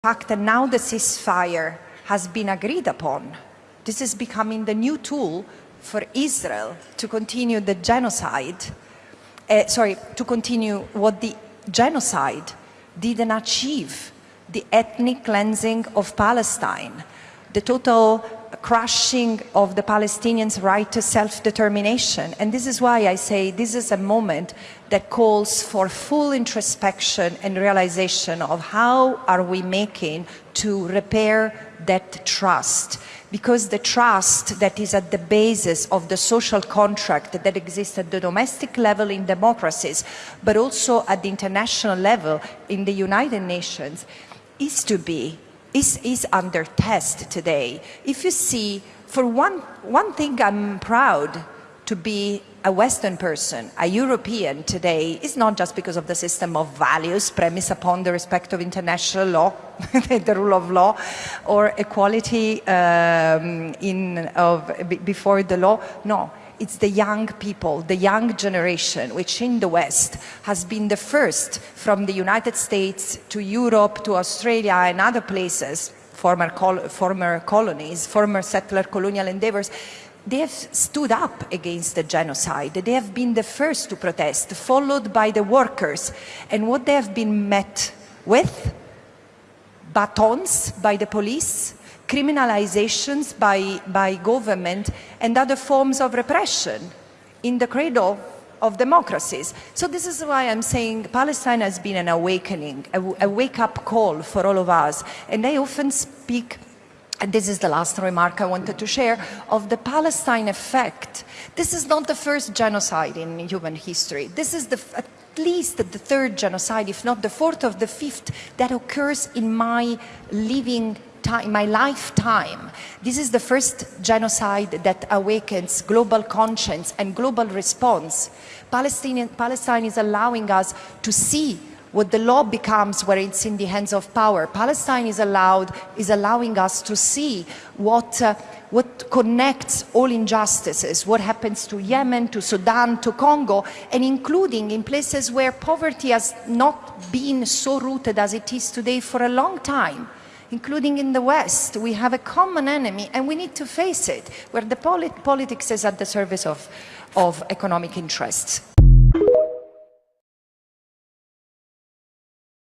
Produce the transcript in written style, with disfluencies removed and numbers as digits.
fact that now the ceasefire has been agreed upon, this is becoming the new tool for Israel to continue the genocide, to continue what the genocide didn't achieve, the ethnic cleansing of Palestine, the total crushing of the Palestinians' right to self-determination. And this is why I say this is a moment that calls for full introspection and realization of how are we making to repair that trust. Because the trust that is at the basis of the social contract that exists at the domestic level in democracies, but also at the international level in the United Nations, is under test today. If you see, for one thing, I'm proud to be a Western person, a European today, is not just because of the system of values premised upon the respect of international law, the rule of law, or equality before the law. No, it's the young people, the young generation, which in the West has been the first from the United States to Europe to Australia and other places, former colonies, former settler colonial endeavors. They have stood up against the genocide. They have been the first to protest, followed by the workers. And what they have been met with? Batons by the police, criminalizations by government, and other forms of repression in the cradle of democracies. So this is why I'm saying Palestine has been an awakening, a wake-up call for all of us. And I often speak, and this is the last remark I wanted to share, of the Palestine effect. This is not the first genocide in human history. This is at least the third genocide, if not the fourth or the fifth, that occurs in my my lifetime. This is the first genocide that awakens global conscience and global response. Palestine is allowing us to see what the law becomes where it's in the hands of power. Palestine is allowing us to see what connects all injustices, what happens to Yemen, to Sudan, to Congo, and including in places where poverty has not been so rooted as it is today for a long time, including in the West. We have a common enemy and we need to face it, where the politics is at the service of economic interests.